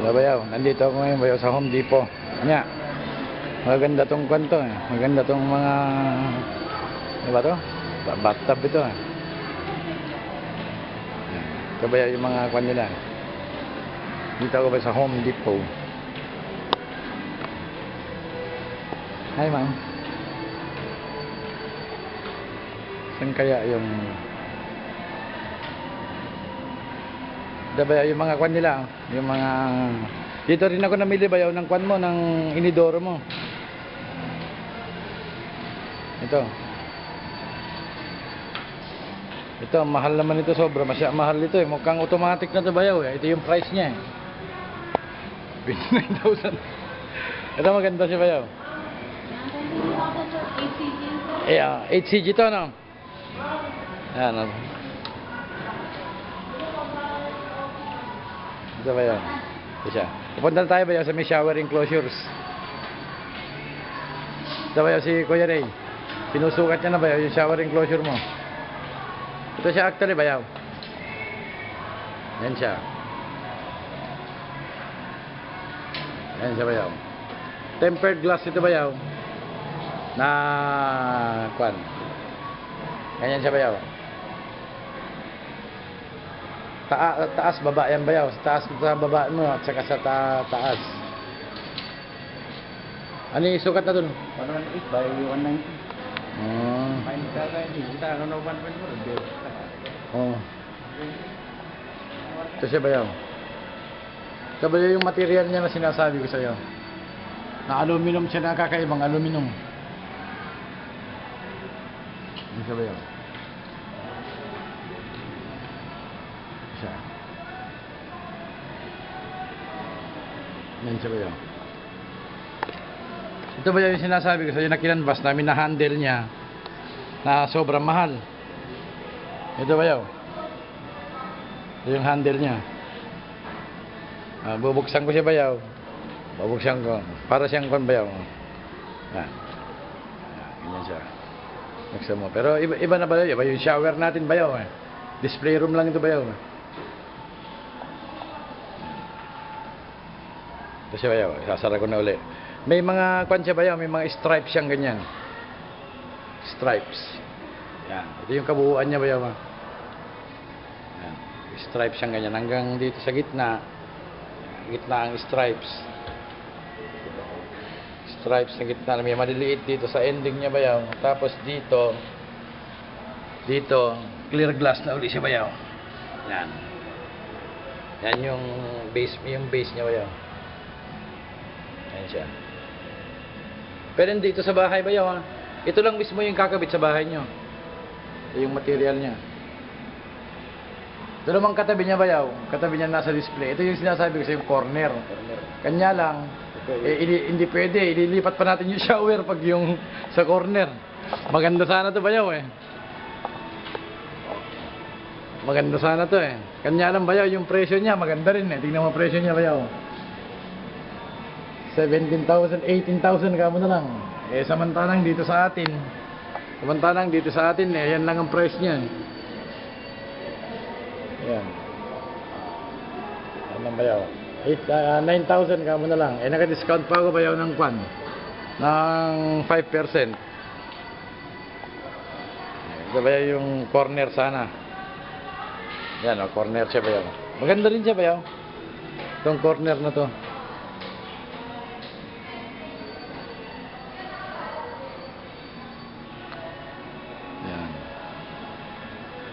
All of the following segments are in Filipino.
Bayaw, nandito ako ngayon bayaw sa Home Depot. Nya. Maganda tong kwento eh. Maganda tong mga ano ba to? Bathtub ito eh. Ito bayaw yung mga kwan nila. Dito ako ba sa Home Depot. Hi ma'am. Saan kaya yung bayaw yung mga kwan nila, yung mga dito rin ako namili bayaw ng kwan mo, ng inidoro mo. Ito mahal naman ito, sobra mahal ito eh, mukhang automatic na ito bayaw eh. Ito yung price niya eh, 29,000. Ito maganda siya bayaw. 8cg ito no. Ayan. Ito ba yun? Ito siya. Pupunta tayo ba yun sa may shower enclosures? Ito ba yun si Kuya Ray? Sinusukat niya na ba yun yung shower enclosure mo? Ito siya actually ba yun? Yan siya. Yan siya ba yun? Tempered glass ito ba yun? Na kwan. Ganyan siya ba yun? Taas baba yan bayaw, sa taas sa baba mo at saka sa taas. Ano yung sukat na dun? 118 by 190. Main kagaya ini kita ano 1.4. Ito siya bayaw. Ito ba yung material niya na sinasabi ko sa iyo? Na aluminum siya, na kakaibang aluminum. Ito siya bayaw. Siya. Yan siya ba yun? Ito ba yung sinasabi ko sa iyo na kinanvas namin na handle niya na sobrang mahal? Ito ba yun? Ito yung handle niya. Bubuksan ko siya bayaw. Bubuksan ko. Para siyang kon bayaw. Yan. Ganyan siya. Buksan mo. Pero iba na ba yun? Iba yung shower natin bayaw eh. Display room lang ito bayaw eh. Ito siya bayaw, sasara ko na uli. May mga kwan siya bayaw, may mga stripes siyang ganyan. Stripes. Yan. Ito yung kabuuan niya bayaw. Yan. Stripes siyang ganyan. Hanggang dito sa gitna. Gitna ang stripes. Stripes sa gitna. May maliliit dito sa ending niya bayaw. Tapos dito, clear glass na uli siya bayaw. Yan. Yan yung base niya bayaw. Ayan siya. Pero dito sa bahay bayaw ha. Ito lang mismo yung kakabit sa bahay nyo. Ito yung material niya. Ito namang katabi niya bayaw. Katabi niya nasa display. Ito yung sinasabi ko sa yung corner. Kanya lang. Hindi pwede. Ililipat pa natin yung shower pag yung sa corner. Maganda sana to bayaw eh. Maganda sana to eh. Kanya lang bayaw yung presyo niya. Maganda rin eh. Tingnan mo presyo niya bayaw. 17,000, 18,000 kamo na lang. Eh samantalang dito sa atin eh, yan lang ang price niya. Yan. Yan lang bayaw. 9,000 kamo na lang. Eh naka-discount pa ako bayaw ng kwan. Ng 5%. Ito bayaw yung corner sana. Yan o, corner siya bayaw. Maganda rin siya bayaw. Itong corner na to.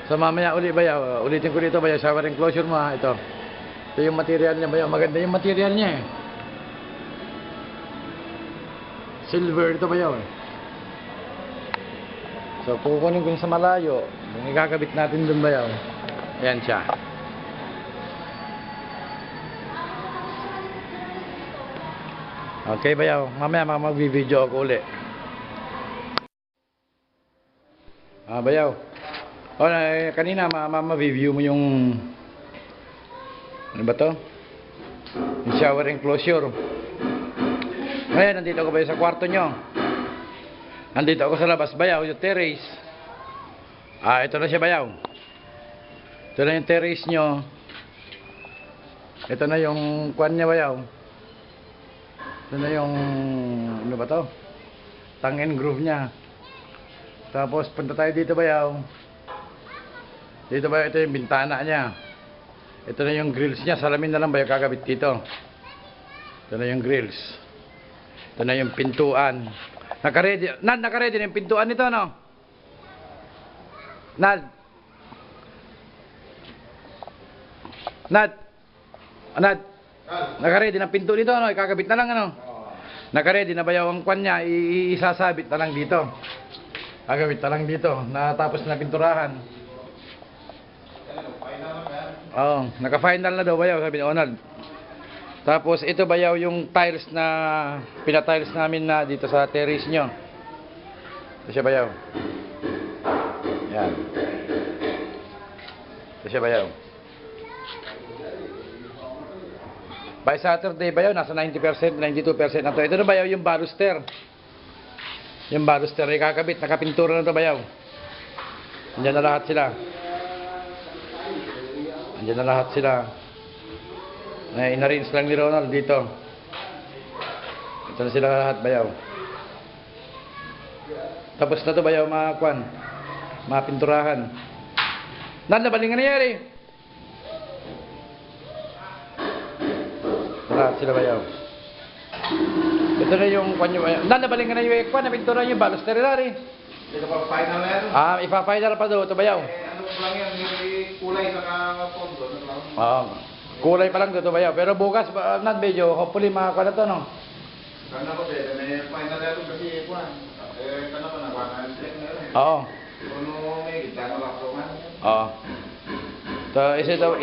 So mamaya uli bayaw, ulitin ko dito bayaw, shower enclosure mo ha, ito yung material niya bayaw, maganda yung material niya eh. Silver ito bayaw eh. So kukunin ko yung sa malayo, yung ikakabit natin dun bayaw. Ayan siya. Okay bayaw, mamaya mag-video ako uli. Bayaw. Kanina ma-review mo yung ano ba to? Yung shower enclosure. Ngayon, nandito ako ba sa kwarto nyo? Nandito ako sa labas bayaw, yung terrace. Ito na siya bayaw. Ito na yung terrace nyo. Ito na yung kwan niya bayaw. Ito na yung ano ba to? Tongue and groove niya. Tapos punta tayo dito bayaw. Dito bayaw, ito yung bintana niya. Ito na yung grills niya. Salamin na lang bayaw kakabit dito. Ito na yung grills. Ito na yung pintuan. Naka-ready. Nad, naka-ready na yung pintuan nito, no? Nad. Nad. Nad. Naka-ready na pinto nito, no? Ikakabit na lang, ano? Naka-ready na bayaw ang kwan niya. Isasabit na lang dito. Kakabit na lang dito. Natapos na pinturahan. Oo, naka-final na daw bayaw, sabi ni Onald. Tapos ito bayaw yung tiles na pina-tiles namin na dito sa terrace nyo. Ito siya bayaw. Yan. Ito siya bayaw. By Saturday bayaw, nasa 90%, 92% na to. Ito na bayaw yung baluster. Yung baluster ay kakabit, nakapintura na to bayaw. Andiyan na lahat sila. Andiyan na lahat sila. Ina-rinse lang ni Ronald dito. Ito na sila lahat bayaw. Tapos na to bayaw mga kwan. Mga pinturahan. Baling nga nangyari. Lahat sila bayaw. Ito na yung kwan nyo bayaw. Baling nga na yung kwan na pintura nyo. Baluster lari. Ito pa final na yan? Ipa-final pa daw ito bayaw. Ano lang yan? Yung kulay sa pondo. Kulay pa lang dito bayaw. Pero bukas, medyo hopefully makakuha na to, no? Kana ko din, may final na ito kasi kuhan. Kana ko na, wala na select na rin. Oo. Ano may gitano lang ko man. Oo.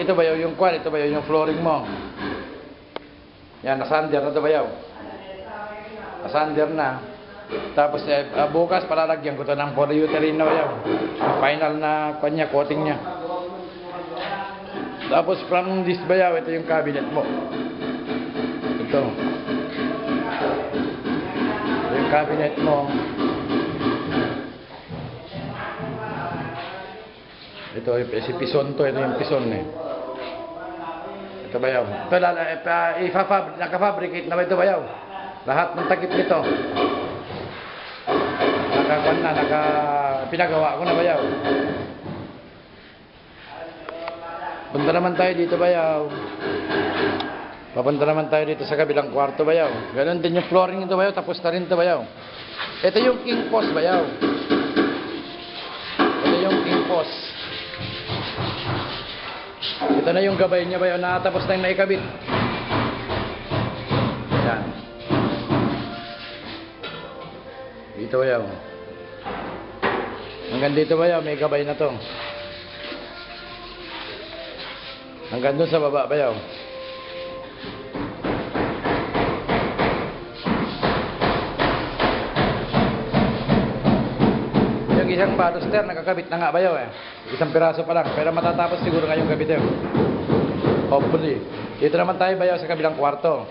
Ito bayaw yung kwan, ito bayaw yung flooring mo. Yan, nasander na ito bayaw. Nasander na. Tapos bukas palalagyan ko to ng polyurethane na bayaw. Final na kwan niya, coating niya. Tapos from this bayaw, ito yung cabinet mo. Ito. Ito yung cabinet mo. Ito, si pison to. Ito yung pison eh. Ito bayaw. Ito, naka-fabricate na ba ito bayaw? Lahat ng takip nito. Pinagawa ko na bayaw. Punta naman tayo dito bayaw. Papunta naman tayo dito sa kabilang kwarto bayaw. Ganon din yung flooring nito bayaw. Tapos na rin ito bayaw. Ito yung king post bayaw. Ito yung king post. Ito na yung gabay niya bayaw. Nakatapos na yung naikabit. Yan. Dito bayaw. Hanggang dito bayaw. May gabay na to. Hanggang doon sa baba bayaw. Yung isang baluster nakakabit na nga bayaw eh. Isang piraso pa lang. Pero matatapos siguro ngayong gabi din. Hopefully. Dito naman tayo bayaw sa kabilang kwarto.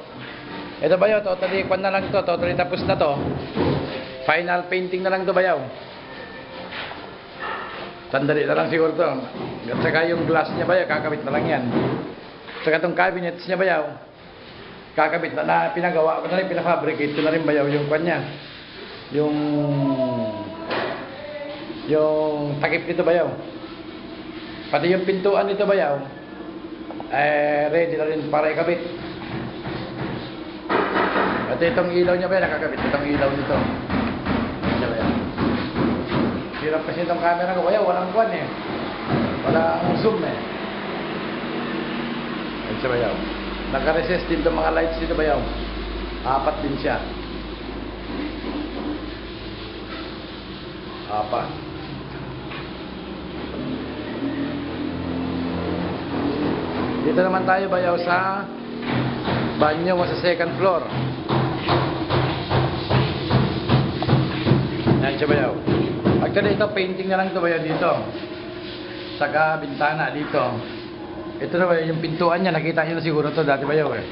Ito bayaw, totally kwan na lang to. Totally tapos na to. Final painting na lang to bayaw. Sandali na lang siguro to. At saka yung glass niya bayaw, kakabit na lang yan. At saka itong cabinets niya bayaw, kakabit na pinagawa ko na rin, pinafabricate ko na rin bayaw yung kwan niya. Yung takip nito bayaw. Pati yung pintuan nito bayaw, ready na rin para ikabit. At itong ilaw niya bayaw, nakakabit itong ilaw nito. Hirap kasi itong camera ko bayaw, walang kwan eh. Walang zoom eh. Ayan siya bayaw. Naka-resist din itong mga lights dito bayaw. 4 din siya. 4. Dito naman tayo bayaw sa banyo mo sa second floor. Ayan siya bayaw. Actually ito painting na lang ito bayaw dito. Saka bintana dito. Ito na bayaw yung pintuan niya. Nakita niyo na siguro ito dati bayaw eh.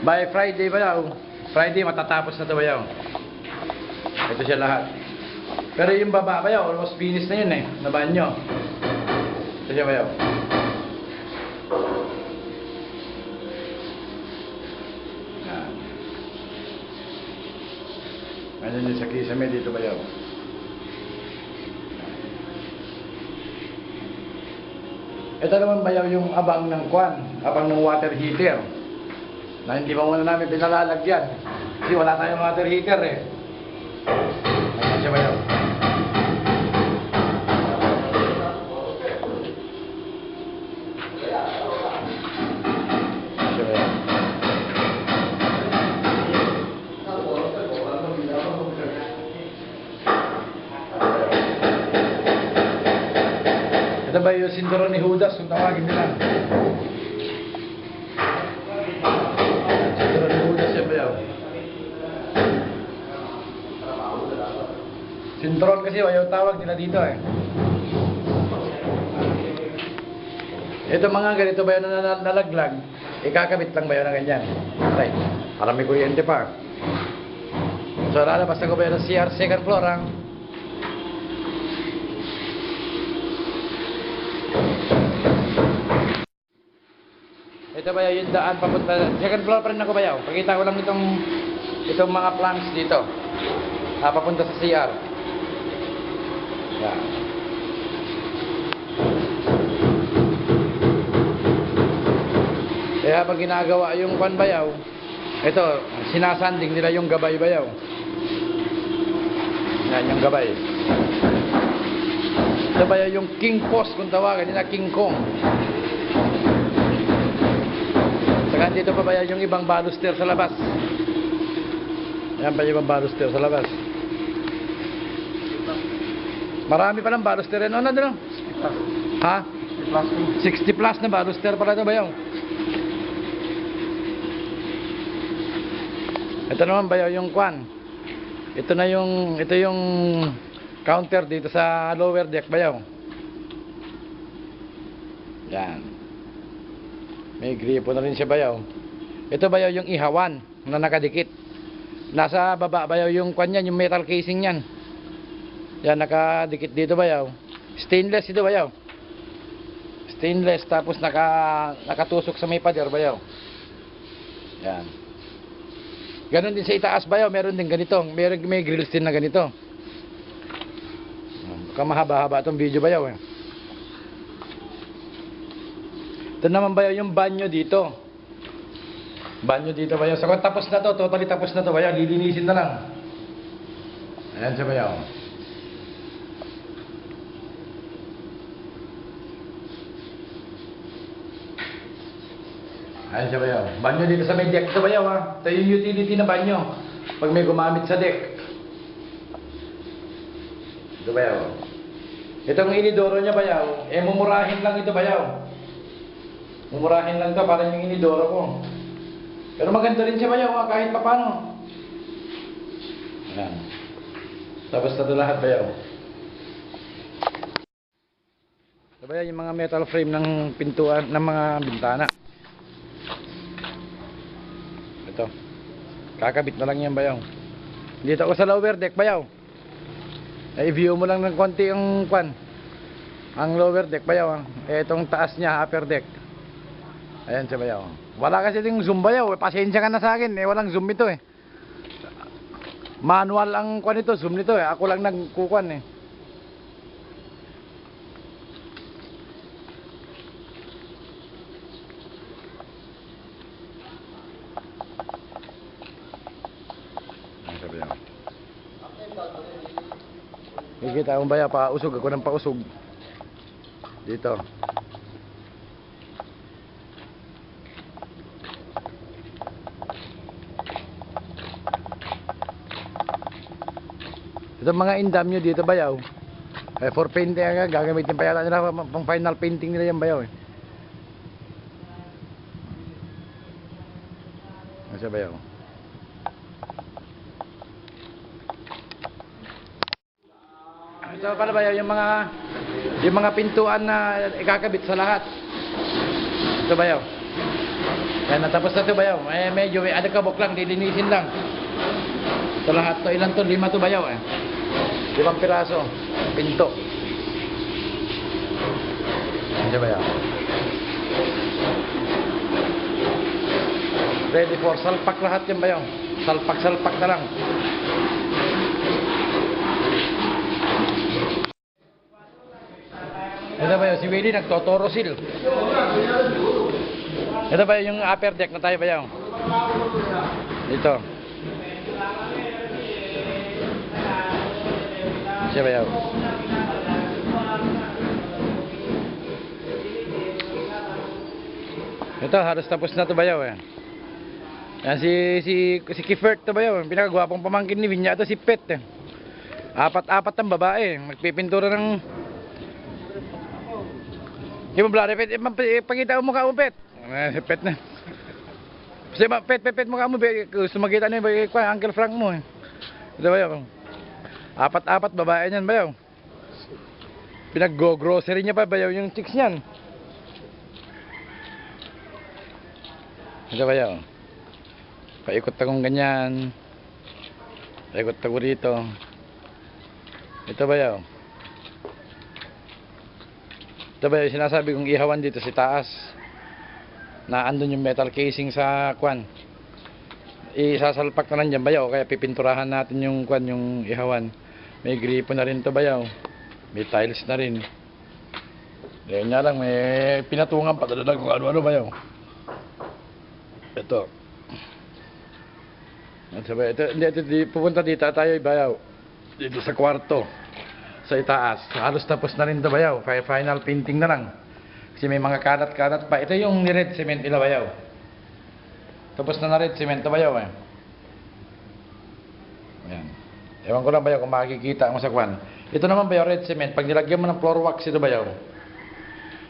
By Friday bayaw. Friday matatapos na ito bayaw. Ito siya lahat. Pero yung baba bayaw almost finish na yun eh. Na banyo. Ito siya bayaw. Ayan yung sa kisame dito bayaw. Ito naman bayaw yung abang ng kwan, abang ng water heater. Na hindi pa muna namin pinalalagyan. Kasi wala tayong water heater eh. Ayan siya bayaw. Ayan siya bayaw. Ito ba yung sinturon ni Judas kung tawagin nila? Sinturon ni Judas yan ba yun? Sinturon kasi ayaw tawag nila dito eh. Ito mga ganito ba yun na nalaglag? Ikakabit lang ba yun na ganyan? Right. Para may kuryente pa. So lalabas na ko ba yun ng CR second floor ang ito ba yung daan papunta second floor pa rin ako bayaw. Pakita ko lang itong mga planks dito. Papunta sa CR. Yan. Eh habang ginagawa yung kwan bayaw, ito sinasanding nila yung gabay bayaw. Yan yung gabay. Ito ba yung king post kung tawagan nila, king kong. Saka dito pa ba yung ibang baluster sa labas? Yan pa yung ibang baluster sa labas. Marami pa lang baluster yan. Ano na? Ha? 60 plus na baluster pala ito ba yung? Ito naman ba yung kwan? Ito yung counter dito sa lower deck ba yung? Yan. May gripo na rin siya bayaw. Ito bayaw yung ihawan na nakadikit. Nasa baba bayaw yung kwan yan, yung metal casing yan. Yan nakadikit dito bayaw. Stainless ito bayaw. Stainless tapos nakatusok sa may pader bayaw. Yan. Ganon din sa itaas bayaw, meron din ganito. May grills din na ganito. Baka mahaba-haba itong video bayaw eh. Ito naman bayaw yung banyo dito. Banyo dito bayaw. So kung tapos na to, totally tapos na to bayaw, lilinisin na lang. Ayan siya bayaw. Ayan siya bayaw. Banyo dito sa may deck ito bayaw ha. Ito yung utility na banyo. Pag may gumamit sa deck. Ito bayaw. Itong inidoro niya bayaw, eh mumurahin lang ito bayaw. Mumurahin lang to para yung inidoro ko. Pero maganda rin siya bayaw kahit pa paano. Ayan. Tapos na ito lahat bayaw. Ito bayaw yung mga metal frame ng pintuan, ng mga bintana. Ito. Kakabit na lang yan bayaw. Dito ako sa lower deck bayaw. I-view mo lang ng konti yung kwan. Ang lower deck bayaw. Itong taas niya, upper deck. Ayan siya bayaw. Wala kasi yung zoom bayaw. Pasensya ka na sa akin. Walang zoom ito eh. Manual ang kwan ito. Zoom nito eh. Ako lang nagkukuan eh. Ayan siya bayaw. Kikita mo bayaw. Pausog ako ng pausog. Dito. Ito mga indam nyo dito bayaw. For painting gagamitin pa yata nila pang final painting nila yung bayaw eh. Ano siya bayaw? Ito pala bayaw yung mga pintuan na ikakabit sa lahat. Ito bayaw. Yan natapos na ito bayaw. Medyo may adakabok lang, dilinisin lang. Ito lahat to, ilan to? 5 to bayaw eh. 5 piraso pinto. Hindi ba yan? Ready for salpak lahat yan ba yun? Salpak na lang. Ito ba yun? Si Willie nagtotorosil. Ito ba yung upper deck na tayo ba yun? Dito. Siya ba yun? Ito, halos tapos na ito ba yun? Yan si Kifert to ba yun? Pinakagwapong pamangkin ni Vinya ito si Pet. Apat-apat ang babae. Magpipintura ng... Di mo blare, Pet? Pagkita mo mukha mo, Pet. Si Pet na. Pet mukha mo, Pet. Gusto makita na yung Uncle Frank mo. Ito ba yun? Apat-apat babae niyan ba yun? Pinag-grocery niya pa ba yun yung chicks niyan? Ito ba yun? Paikot akong ganyan. Paikot ako rito. Ito ba yun? Ito ba yung sinasabi kong ihawan dito si taas? Na andun yung metal casing sa kwan. Isasalpak na lang dyan bayaw. Kaya pipinturahan natin yung kwan, yung ihawan. May gripo na rin to bayaw. May tiles na rin. Ngayon nga lang may pinatungan pa talaga kung ano-ano bayaw. Ito. Pupunta dito tayo bayaw. Dito sa kwarto. Sa itaas. Halos tapos na rin to bayaw. Kaya final painting na lang. Kasi may mga kalat-kalat pa. Ito yung red cement nila bayaw. Tapos na red cement to bayaw eh. Ayan. Ewan ko lang bayaw kung makikita mo sa kwan. Ito naman bayaw red cement. Pag nilagyan mo ng floor wax ito bayaw.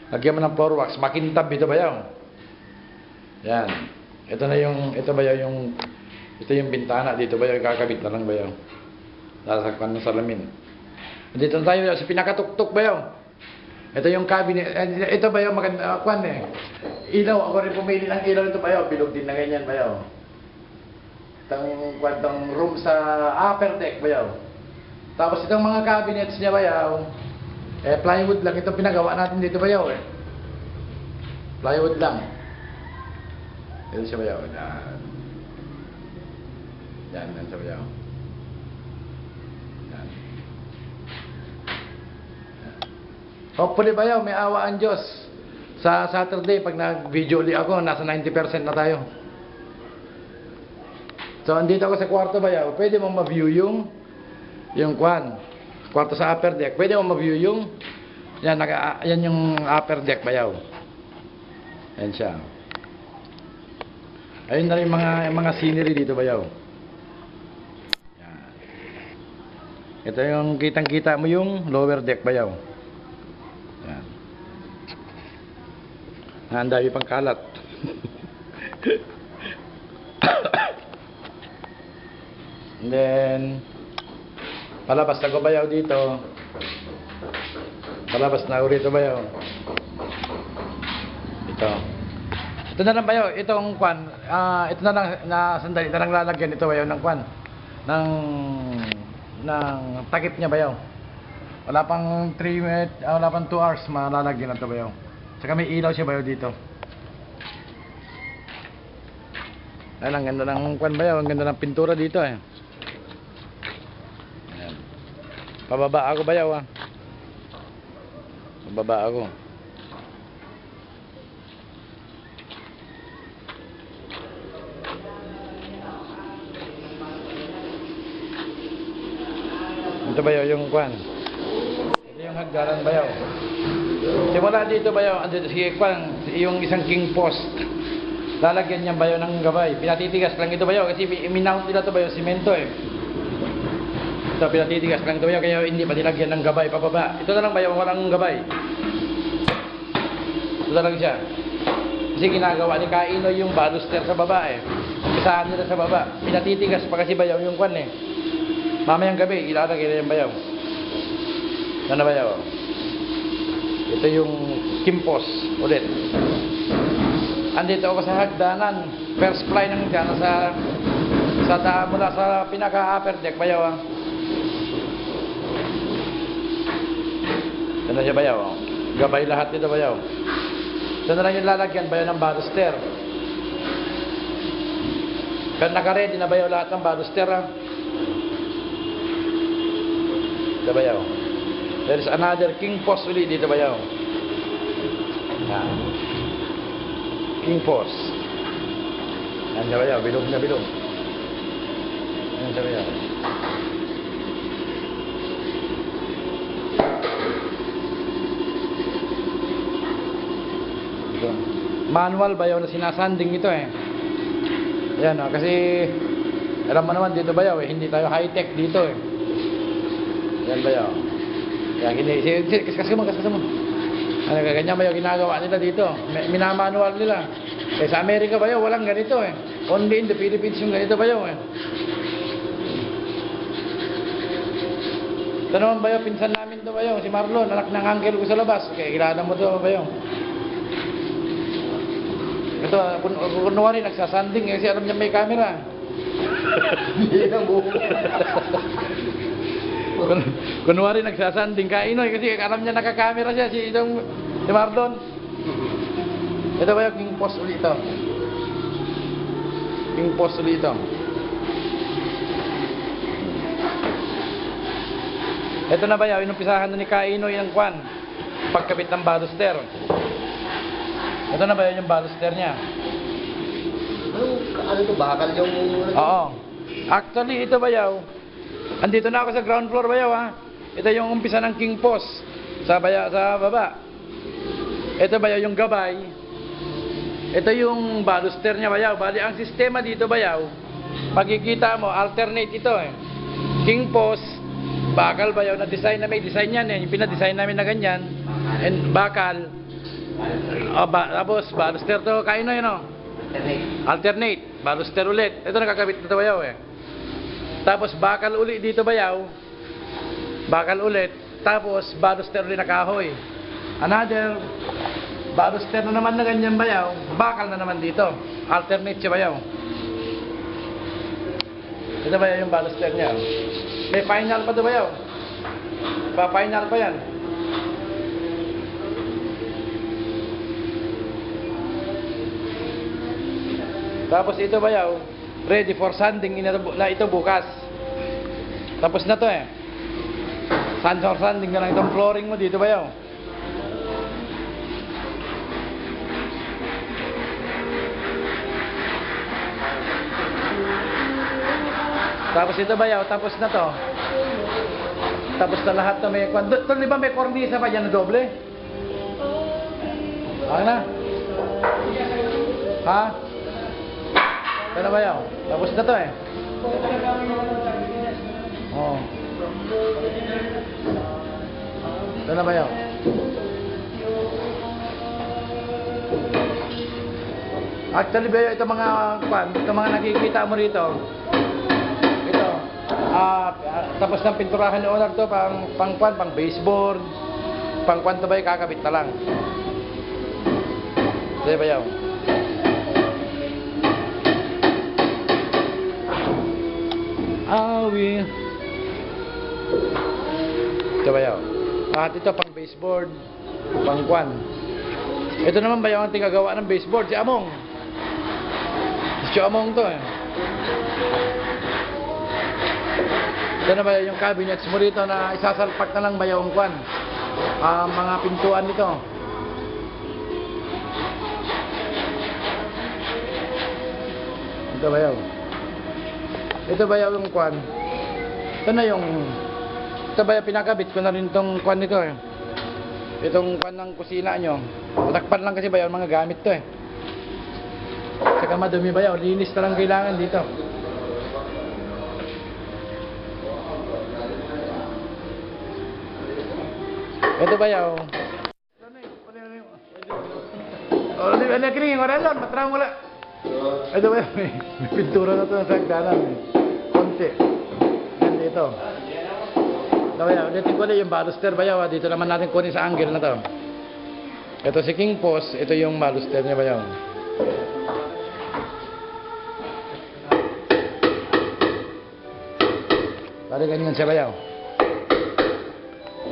Lagyan mo ng floor wax. Makintab ito bayaw. Yan. Ito na yung, ito bayaw yung, ito yung bintana dito bayaw. Kakabit na lang bayaw. Lasakpan ng salamin. Dito na tayo bayaw. Sa pinakatuktok bayaw. Ito yung cabinet. Ito bayaw maganda. Kwan eh. Ilaw. Ako rin pumili ng ilaw nito bayaw. Bilog din na ganyan bayaw. Itong kwantong room sa upper deck bayaw. Tapos itong mga cabinets niya bayaw. Plywood lang. Itong pinagawa natin dito bayaw eh. Plywood lang. Ito siya bayaw. Yan siya bayaw. Yan. Hopefully bayaw, may awa ang Diyos. Sa Saturday, pag nag-video ulit ako, nasa 90% na tayo. So, andito ako sa kwarto bayaw. Pwede mong ma-view yung kwan. Kwarto sa upper deck. Pwede mong ma-view yung yan yung upper deck bayaw. Yan siya. Ayun na rin mga scenery dito bayaw. Yan. Ito yung kitang-kita mo yung lower deck bayaw. Yan. Ang dami pang kalat. And then palabas na ko bayaw dito. Palabas na ulit bayaw. Ito na lang bayaw, itong kwan, ito na lang na sandali na lang lalagyan ito bayaw ng kwan. Ng takip niya bayaw. Wala pang 2 hours malalagyan na ito bayaw. Saka may ilaw siya bayaw dito. Ayan, ang ganda ng kwan bayaw, ang ganda ng pintura dito eh. Ayan. Pababa ako bayaw ah. Pababa ako. Ito bayaw yung kwan. Ito yung hagdaran bayaw. Simula dito bayaw, andito si kwan, yung isang king post. Lalagyan niya bayaw ng gabay. Pinatitigas lang ito bayaw kasi minount nila ito bayaw simento eh. Ito pinatitigas lang ito bayaw kaya hindi pa nilagyan ng gabay pababa. Ito na lang bayaw, walang gabay. Ito na lang siya. Kasi ginagawa ni Kaino yung baluster sa baba eh. Isahan nila sa baba. Pinatitigas pa kasi bayaw yung kwan eh. Mamayang gabi, ilalagay na yung bayaw. Ano bayaw? Ito yung kimpos ulit. Andito ako sa hagdanan. First fly ng dyan sa mula sa pinaka-upper deck bayaw. Ito na siya bayaw. Gabay lahat dito bayaw. Ito na lang yung lalagyan bayaw ng baluster. Pero naka-ready na bayaw lahat ng baluster ha. Ito bayaw. There is another king post ulit dito bayaw. Yan. King Pos. Yan siya bayaw, bilog na bilog. Yan siya bayaw. Manual bayaw na sinasanding ito eh. Ayan o, kasi alam mo naman dito bayaw eh, hindi tayo high-tech dito eh. Ayan bayaw. Kaya kasi mo. Ano ganyan bayaw ginagawa nila dito. Minamanual nila. Eh sa Amerika bayaw, walang ganito eh. Only in the Philippines yung ganito bayaw eh. Ito naman bayaw, pinsan namin to bayaw, si Marlon, anak ng uncle ko sa labas. Kaya kilala mo to bayaw. Ito, kunwari nagsasanding kasi alam niya may camera. Hindi na mo. Kunwari nagsasanding kainoy kasi alam niya nakakamera siya si Mardon. Ito ba yung King Pos ulit ito? King Pos ulit ito. Ito na ba yung inumpisahan na ni Kainoy ng kwan? Pagkabit ng baluster. Ito na ba yung baluster niya? Ano to, bakal yung... Oo. Actually, ito bayaw. Andito na ako sa ground floor bayaw ha. Ito yung umpisa ng King Pos sa baba. Ito bayaw yung gabay. Ito yung baluster niya bayaw. Bali ang sistema dito bayaw. Pagkikita mo, alternate ito eh. King Pos, bakal bayaw na design na may design yan eh. Yung pinadesign namin na ganyan. And bakal. Tapos baluster to Kainoy no? Alternate. Baluster ulit. Ito nakakabit na bayaw eh. Tapos bakal ulit dito bayaw. Bakal ulit. Tapos baluster ulit na kahoy. Another baluster na naman na ganyan bayaw. Bakal na naman dito. Alternate siya bayaw. Ito bayaw yung baluster niya. May final pa to bayaw. Pa-final pa yan. Tapos ito bayaw, ready for sanding na ito bukas. Tapos na to eh. Sanding na lang itong flooring mo dito bayaw. Tapos ito bayaw, tapos na to. Tapos na lahat to may kwan. Ito di ba may kornisa pa dyan na doble? Ano na? Ha? Ito na bayaw. Tapos na to eh. Oo. Ito na bayaw. Actually bayaw, ito mga kwan, ito mga nakikita mo rito. Ito. Tapos ng pinturahan ni owner to pang kwan, pang baseboard. Pang kwan to ba kakabit na lang. Ito bayaw. Awi. Ito bayaw. At ito pang baseboard, pang kwan. Ito naman bayaw ang tingagawa ng baseboard, si Among. Si Among to eh. Ito na bayaw yung cabinets mo rito na isasalpak na lang bayaw ang kwan. Mga pintuan nito. Ito bayaw. Ito ba yung kwan? Ito na yung... Ito ba yung pinakabit ko na rin itong kwan nito eh. Itong kwan ng kusina nyo. Takpan lang kasi ba yung mga gamit to eh. Saka madumi ba yun? Linis na lang kailangan dito. Ito ba yung... Ano kining? Wala lang. Matrang wala. Ito ba yung... May pintura na ito sa sagdanan eh. Konti. Yan dito. Ito ba yan? Ulitin ko na yung baluster bayaw. Dito naman natin kunin sa angle na to. Ito si King Pos. Ito yung baluster niya bayaw. Pari ganyan siya bayaw.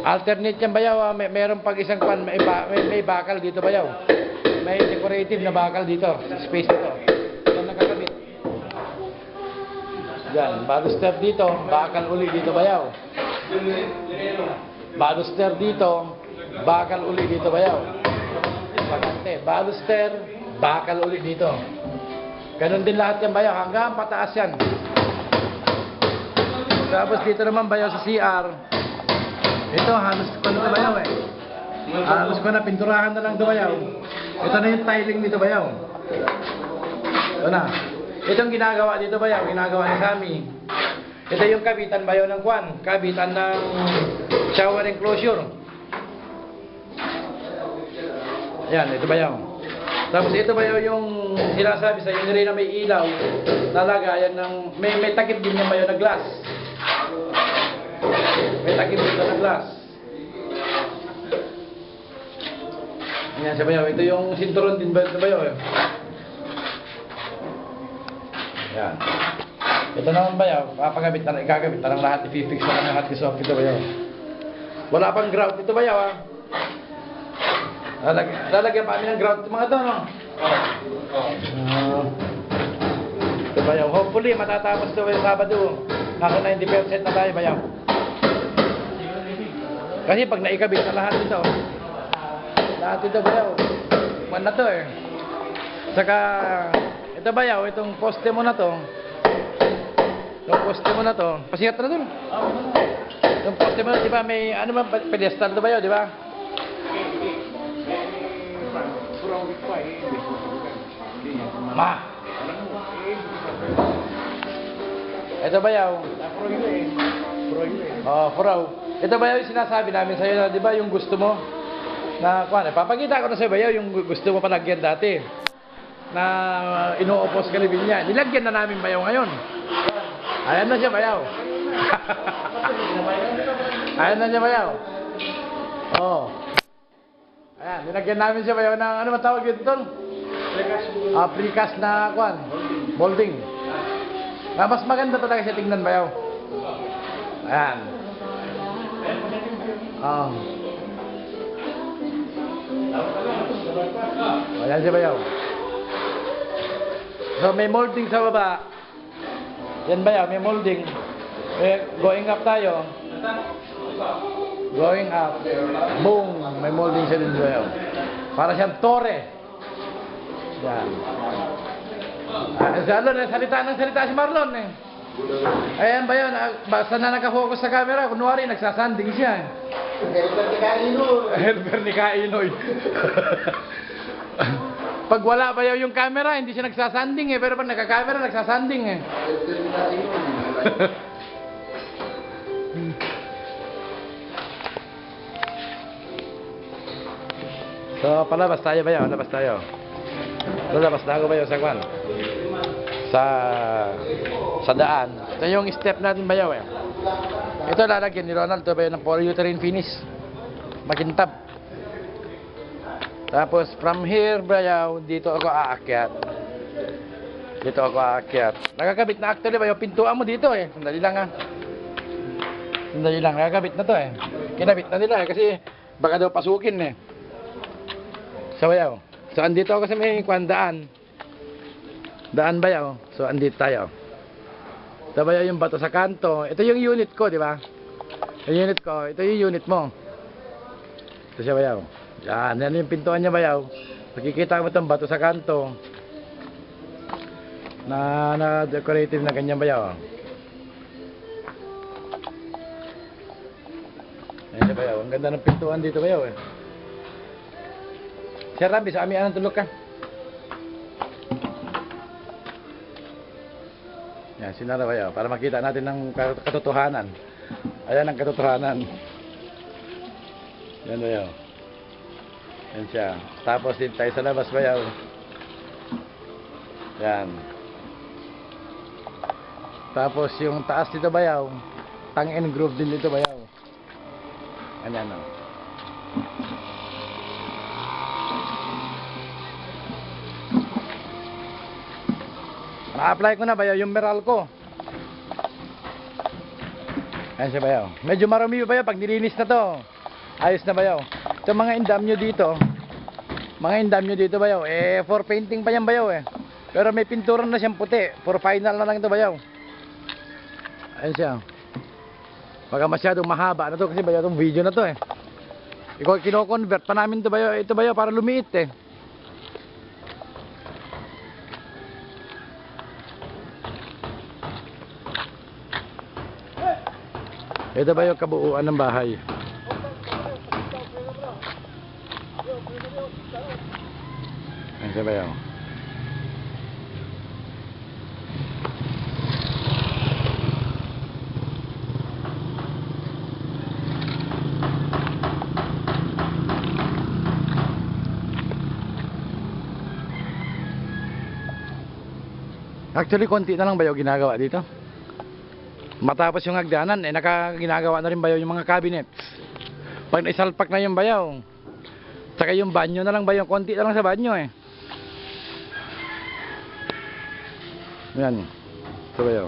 Alternate yan bayaw. Mayroon pag isang pan. May bakal dito bayaw. May decorative na bakal dito. Space dito. Yan nakakabit. Yan, baluster dito, bakal uli dito bayaw. Baluster dito, bakal uli dito bayaw. bakante. Baluster, bakal ulit dito. Ganon din lahat yan bayaw, hanggang pataas yan. Tapos dito naman bayaw sa CR. Ito, halos ko na ito bayaw eh. Halos ko na, pinturahan na lang ito bayaw. Ito na yung tiling dito bayaw. Ito na. Ito yung ginagawa dito bayaw, ginagawa ni Sammy. Ito yung kabitan bayaw ng kwan, kabitan ng shower enclosure. Ayan, ito bayaw. Tapos ito bayaw yung sinasabi sa yung rin na may ilaw, nalagayan ng, may takip din yung bayaw na glass. May takip dito na glass. Ayan siya bayaw, ito yung sinturon din ba ito bayaw eh. Ayan. Ito naman bayaw, papagabit na, ikagabit na lang lahat, i-fix na lang lahat yung soft ito bayaw. Wala pang grout ito bayaw ah. Lalagyan pa kami ng grout ito mga ito no? Ito bayaw, hopefully matatapos ito bayaw Sabado. Nasa 90% na tayo bayaw. Kasi pag naikabit na lahat ito bayaw, man na to eh. Saka, ito bayaw, itong poste mo na to, pasikat na dun. Itong poste mo na, di ba, may, ano ba, pedestal to bayaw, di ba? Ma! Ito bayaw. Oh, furaw. Ito bayaw yung sinasabi namin sa'yo na, di ba, yung gusto mo? Na, kuwan, papakita ko na sa'yo bayaw, yung gusto mo palagyan dati. Na inuupos galibin niya. Nilagyan na namin bayaw ngayon. Ayan na siya bayaw. Ayan na siya bayaw. Oh. Ayan, nilagyan namin siya bayaw ng, ano matawag yun tol? Precast na kuwan. Molding. Na mas maganda talaga siya tingnan bayaw. Ayan. Oh. Ayan siya bayaw. So may molding sa baba. Yan bayaw, may molding. Going up tayo. Going up. Boom, may molding siya din bayaw. Para siyang tore. Yan. Si Marlon, salita si Marlon eh. Ayan bayaw, basta na nakafocus sa camera, kunwari nagsasanding siya. Helper ni Kainoy. Pag wala bayaw yung camera, hindi siya nagsasanding eh. Pero pag nagka-camera, nagsasanding eh. So, palabas tayo bayaw, labas tayo. Lalabas na ako bayaw sa kwan. Sa daan. Ito yung step natin bayaw eh. Ito lalagyan ni Ronald, ito bayaw ng polyurethane finish. Makintab. Tapos from here bayaw, dito ako aakyat. Nakakabit na actually bayaw, pintuan mo dito eh. Sandali lang ha. Nakakabit na to eh. Kinabit na nila eh, kasi baka daw pasukin eh. So bayaw. So andito ako sa may daan. Daan bayaw. So andito tayo. Ito bayaw yung bato sa kanto. Ito yung unit ko, di ba? Yung unit ko, ito yung unit mo. Ito siya bayaw. Yan yung pintuan niya bayaw. Makikita mo itong bato sa kanto na decorative na ganyan bayaw. Yan siya bayaw. Ang ganda ng pintuan dito bayaw eh. Sir Rabi, sa amin anong tulog ka? Yan, sinara bayaw. Para makita natin ng katotohanan. Ayan ang katotohanan. Yan bayaw. Yan siya. Tapos din tayo sa labas bayaw. Yan. Tapos yung taas dito bayaw, tang and groove din dito bayaw. Ganyan o. Na-apply ko na bayaw yung meral ko. Yan siya bayaw. Medyo marami bayaw pag nilinis na to. Ayos na bayaw. Ito mga indam nyo dito bayaw, eh for painting pa yan bayaw eh. Pero may pintura na siyang puti, for final na lang ito bayaw. Ayun siya. Baka masyadong mahaba na to kasi bayaw itong video na to eh. Ikaw, kino-convert pa namin ito bayaw para lumiit eh. Ito ba yung kabuuan ng bahay? Ito ba yun? Actually, konti na lang ba yung ginagawa dito? Matapos yung hagdanan, nakaginagawa na rin bayaw yung mga cabinets. Pag naisalpak na yung bayaw, saka yung banyo na lang bayaw, konti na lang sa banyo eh. Yan, ito bayaw.